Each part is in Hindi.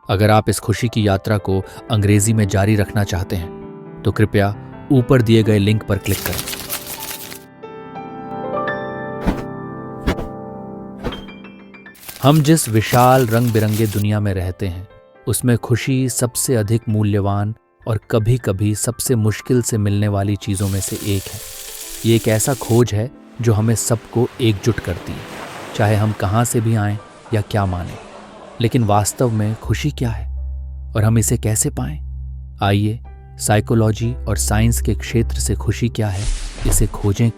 अगर आप इस खुशी की यात्रा को अंग्रेजी में जारी रखना चाहते हैं तो कृपया ऊपर दिए गए लिंक पर क्लिक करें। हम जिस विशाल रंग बिरंगे दुनिया में रहते हैं उसमें खुशी सबसे अधिक मूल्यवान और कभी कभी सबसे मुश्किल से मिलने वाली चीज़ों में से एक है। ये एक ऐसा खोज है जो हमें सबको एकजुट करती है, चाहे हम कहाँ से भी आएं या क्या माने। लेकिन वास्तव में खुशी क्या है और हम इसे कैसे पाएं? आइए साइकोलॉजी और साइंस के क्षेत्र से खुशी क्या है इसे खोजें।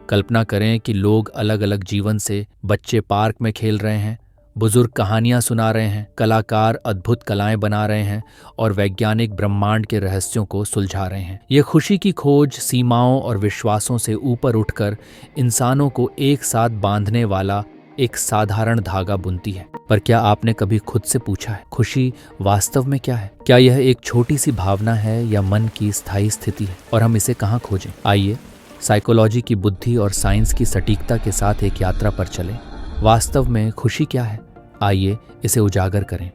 कल्पना करें कि लोग अलग अलग जीवन से, बच्चे पार्क में खेल रहे हैं, बुजुर्ग कहानियां सुना रहे हैं, कलाकार अद्भुत कलाएं बना रहे हैं और वैज्ञानिक ब्रह्मांड के रहस्यों को सुलझा रहे हैं। यह खुशी की खोज सीमाओं और विश्वासों से ऊपर उठकर इंसानों को एक साथ बांधने वाला एक साधारण धागा बुनती है। पर क्या आपने कभी खुद से पूछा है, खुशी वास्तव में क्या है? क्या यह एक छोटी सी भावना है या मन की स्थायी स्थिति है, और हम इसे कहाँ खोजें? आइए साइकोलॉजी की बुद्धि और साइंस की सटीकता के साथ एक यात्रा पर चलें। वास्तव में खुशी क्या है? आइए इसे उजागर करें।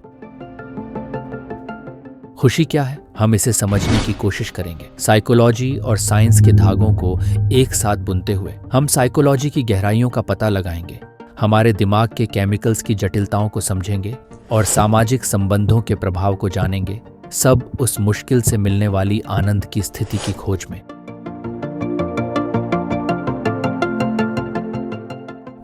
खुशी क्या है, हम इसे समझने की कोशिश करेंगे, साइकोलॉजी और साइंस के धागों को एक साथ बुनते हुए। हम साइकोलॉजी की गहराइयों का पता लगाएंगे, हमारे दिमाग के केमिकल्स की जटिलताओं को समझेंगे और सामाजिक संबंधों के प्रभाव को जानेंगे, सब उस मुश्किल से मिलने वाली आनंद की स्थिति की खोज में।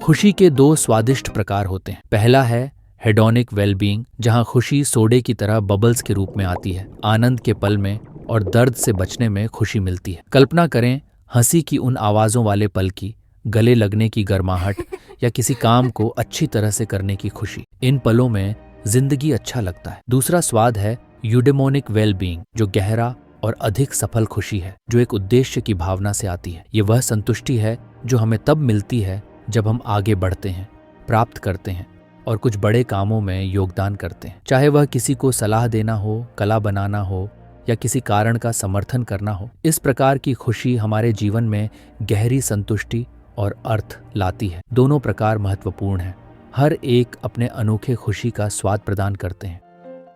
खुशी के दो स्वादिष्ट प्रकार होते हैं। पहला है हेडोनिक वेलबीइंग, जहां खुशी सोडे की तरह बबल्स के रूप में आती है, आनंद के पल में और दर्द से बचने में खुशी मिलती है। कल्पना करें हंसी की उन आवाज़ों वाले पल की, गले लगने की गर्माहट या किसी काम को अच्छी तरह से करने की खुशी। इन पलों में जिंदगी अच्छा लगता है। दूसरा स्वाद है यूडेमोनिक वेलबीइंग, जो गहरा और अधिक सफल खुशी है, जो एक उद्देश्य की भावना से आती है। ये वह संतुष्टि है जो हमें तब मिलती है जब हम आगे बढ़ते हैं, प्राप्त करते हैं और कुछ बड़े कामों में योगदान करते हैं, चाहे वह किसी को सलाह देना हो, कला बनाना हो या किसी कारण का समर्थन करना हो। इस प्रकार की खुशी हमारे जीवन में गहरी संतुष्टि और अर्थ लाती है। दोनों प्रकार महत्वपूर्ण हैं, हर एक अपने अनोखे खुशी का स्वाद प्रदान करते हैं।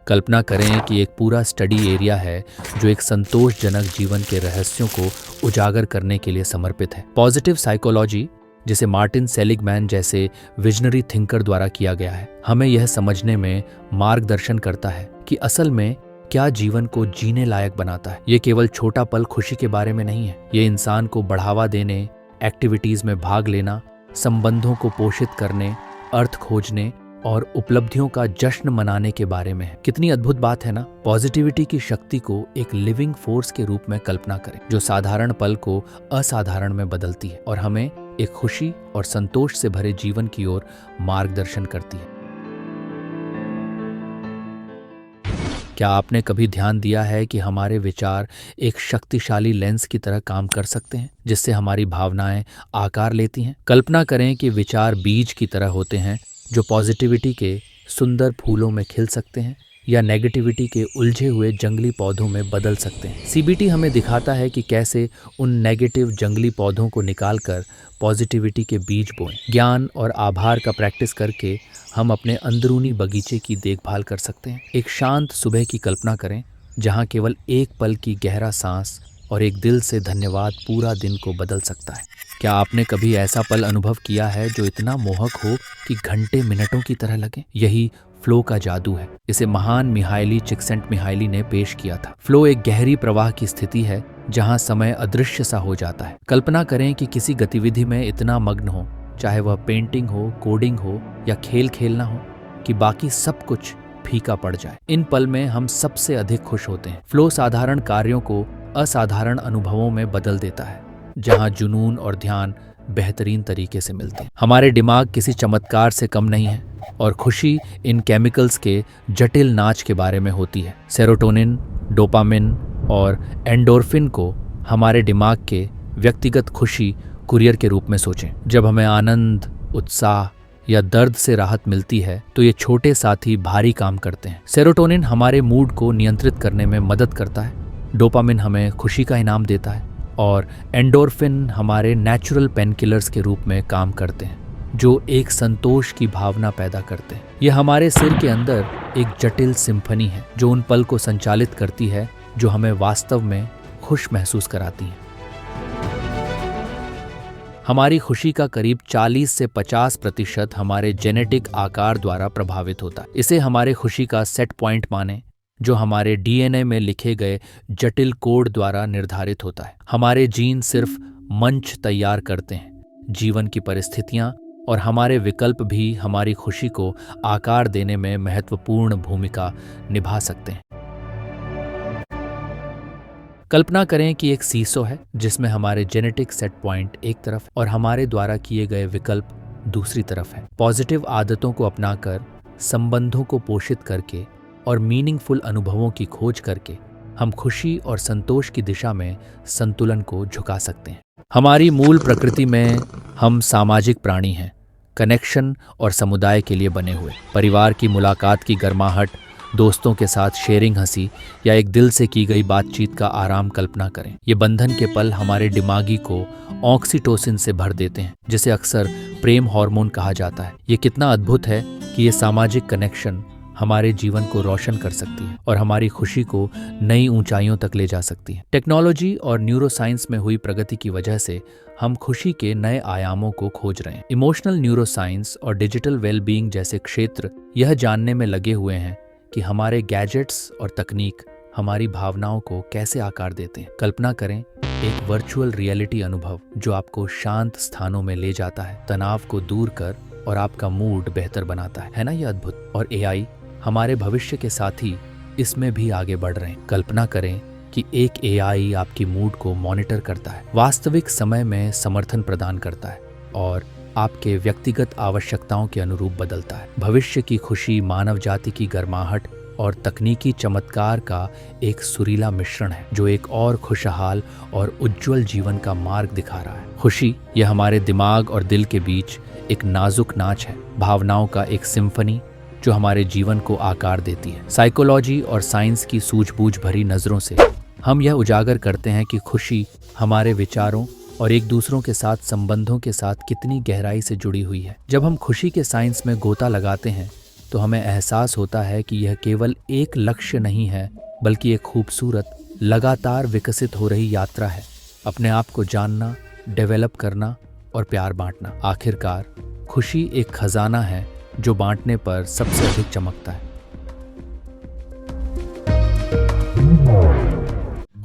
कल्पना करें कि एक पूरा स्टडी एरिया है जो एक संतोषजनक जीवन के रहस्यों को उजागर करने के लिए समर्पित है। पॉजिटिव साइकोलॉजी, जिसे मार्टिन सेलिगमैन जैसे विजनरी थिंकर द्वारा किया गया है, हमें यह समझने में मार्गदर्शन करता है कि असल में क्या जीवन को जीने लायक बनाता है। ये केवल छोटा पल खुशी के बारे में नहीं है, ये इंसान को बढ़ावा देने, एक्टिविटीज में भाग लेना, संबंधों को पोषित करने, अर्थ खोजने और उपलब्धियों का जश्न मनाने के बारे में है। कितनी अद्भुत बात है ना। पॉजिटिविटी की शक्ति को एक लिविंग फोर्स के रूप में कल्पना करें, जो साधारण पल को असाधारण में बदलती है और हमें एक खुशी और संतोष से भरे जीवन की ओर मार्गदर्शन करती है। क्या आपने कभी ध्यान दिया है कि हमारे विचार एक शक्तिशाली लेंस की तरह काम कर सकते हैं, जिससे हमारी भावनाएं आकार लेती हैं? कल्पना करें कि विचार बीज की तरह होते हैं जो पॉजिटिविटी के सुंदर फूलों में खिल सकते हैं या नेगेटिविटी के उलझे हुए जंगली पौधों में बदल सकते हैं। सीबीटी हमें दिखाता है कि कैसे उन नेगेटिव जंगली पौधों को निकालकर पॉजिटिविटी के बीज बोएं। ज्ञान और आभार का प्रैक्टिस करके हम अपने अंदरूनी बगीचे की देखभाल कर सकते हैं। एक शांत सुबह की कल्पना करें, जहां केवल एक पल की गहरा सांस और एक दिल से धन्यवाद पूरा दिन को बदल सकता है। क्या आपने कभी ऐसा पल अनुभव किया है जो इतना मोहक हो कि घंटे मिनटों की तरह लगे? यही फ्लो का जादू है। इसे महान मिहाइली चिक्सेंटमिहाइली ने पेश किया था। फ्लो एक गहरी प्रवाह की स्थिति है जहां समय अदृश्य सा हो जाता है। कल्पना करें कि किसी गतिविधि में इतना मग्न हो, चाहे वह पेंटिंग हो, कोडिंग हो या खेल खेलना हो, कि बाकी सब कुछ फीका पड़ जाए। इन पल में हम सबसे अधिक खुश होते हैं। फ्लो साधारण कार्यों को असाधारण अनुभवों में बदल देता है, जहां जुनून और ध्यान बेहतरीन तरीके से मिलते हैं। हमारे दिमाग किसी चमत्कार से कम नहीं है और खुशी इन केमिकल्स के जटिल नाच के बारे में होती है। सेरोटोनिन, डोपामिन और एंडोर्फिन को हमारे दिमाग के व्यक्तिगत खुशी कुरियर के रूप में सोचें। जब हमें आनंद, उत्साह या दर्द से राहत मिलती है तो ये छोटे साथी भारी काम करते हैं। सेरोटोनिन हमारे मूड को नियंत्रित करने में मदद करता है, डोपामिन हमें खुशी का इनाम देता है और एंडोर्फिन हमारे नेचुरल पेनकिलर्स के रूप में काम करते हैं, जो एक संतोष की भावना पैदा करते हैं। ये हमारे सिर के अंदर एक जटिल सिम्फनी है जो उन पल को संचालित करती है जो हमें वास्तव में खुश महसूस कराती है। हमारी खुशी का करीब 40 से 50% हमारे जेनेटिक आकार द्वारा प्रभावित होता है। इसे हमारे खुशी का सेट पॉइंट माने, जो हमारे डीएनए में लिखे गए जटिल कोड द्वारा निर्धारित होता है। हमारे जीन सिर्फ मंच तैयार करते हैं, जीवन की परिस्थितियां और हमारे विकल्प भी हमारी खुशी को आकार देने में महत्वपूर्ण भूमिका निभा सकते हैं। कल्पना करें कि एक सीसो है जिसमें हमारे जेनेटिक सेट पॉइंट एक तरफ और हमारे द्वारा किए गए विकल्प दूसरी तरफ है। पॉजिटिव आदतों को अपनाकर, संबंधों को पोषित करके और मीनिंगफुल अनुभवों की खोज करके हम खुशी और संतोष की दिशा में संतुलन को झुका सकते हैं। हमारी मूल प्रकृति में हम सामाजिक प्राणी हैं, कनेक्शन और समुदाय के लिए बने हुए। परिवार की मुलाकात की गर्माहट, दोस्तों के साथ शेयरिंग हंसी या एक दिल से की गई बातचीत का आराम कल्पना करें। ये बंधन के पल हमारे दिमागी को ऑक्सीटोसिन से भर देते हैं, जिसे अक्सर प्रेम हार्मोन कहा जाता है। ये कितना अद्भुत है कि ये सामाजिक कनेक्शन हमारे जीवन को रोशन कर सकती है और हमारी खुशी को नई ऊंचाइयों तक ले जा सकती है। टेक्नोलॉजी और न्यूरोसाइंस में हुई प्रगति की वजह से हम खुशी के नए आयामों को खोज रहे हैं। इमोशनल न्यूरोसाइंस और डिजिटल वेलबीइंग जैसे क्षेत्र यह जानने में लगे हुए हैं कि हमारे गैजेट्स और तकनीक हमारी भावनाओं को कैसे आकार देते हैं। कल्पना करें एक वर्चुअल रियलिटी अनुभव जो आपको शांत स्थानों में ले जाता है, तनाव को दूर कर और आपका मूड बेहतर बनाता है ना ये अद्भुत। और एआई हमारे भविष्य के साथ ही इसमें भी आगे बढ़ रहे हैं। कल्पना करें कि एक एआई आपकी मूड को मॉनिटर करता है, वास्तविक समय में समर्थन प्रदान करता है और आपके व्यक्तिगत आवश्यकताओं के अनुरूप बदलता है। भविष्य की खुशी मानव जाति की गर्माहट और तकनीकी चमत्कार का एक सुरीला मिश्रण है जो एक और खुशहाल और उज्जवल जीवन का मार्ग दिखा रहा है। खुशी यह हमारे दिमाग और दिल के बीच एक नाजुक नाच है, भावनाओं का एक सिम्फनी जो हमारे जीवन को आकार देती है। साइकोलॉजी और साइंस की सूझबूझ भरी नजरों से हम यह उजागर करते हैं कि खुशी हमारे विचारों और एक दूसरों के साथ संबंधों के साथ कितनी गहराई से जुड़ी हुई है। जब हम खुशी के साइंस में गोता लगाते हैं तो हमें एहसास होता है कि यह केवल एक लक्ष्य नहीं है, बल्कि एक खूबसूरत, लगातार विकसित हो रही यात्रा है। अपने आप को जानना, डेवलप करना और प्यार बांटना। आखिरकार खुशी एक खजाना है जो बांटने पर सबसे अधिक चमकता है।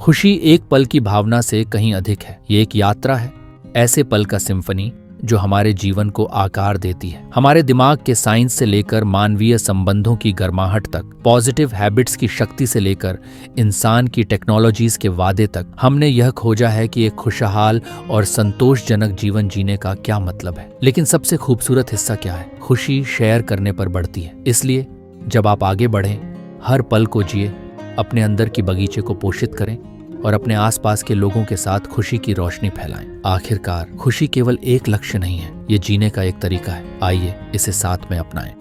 खुशी एक पल की भावना से कहीं अधिक है। ये एक यात्रा है, ऐसे पल का सिम्फनी जो हमारे जीवन को आकार देती है। हमारे दिमाग के साइंस से लेकर मानवीय संबंधों की गर्माहट तक, पॉजिटिव हैबिट्स की शक्ति से लेकर इंसान की टेक्नोलॉजीज के वादे तक, हमने यह खोजा है कि एक खुशहाल और संतोषजनक जीवन जीने का क्या मतलब है। लेकिन सबसे खूबसूरत हिस्सा क्या है? खुशी शेयर करने पर बढ़ती है। इसलिए जब आप आगे बढ़ें, हर पल को जिए, अपने अंदर की बगीचे को पोषित करें और अपने आसपास के लोगों के साथ खुशी की रोशनी फैलाएं। आखिरकार खुशी केवल एक लक्ष्य नहीं है, ये जीने का एक तरीका है। आइए इसे साथ में अपनाएं।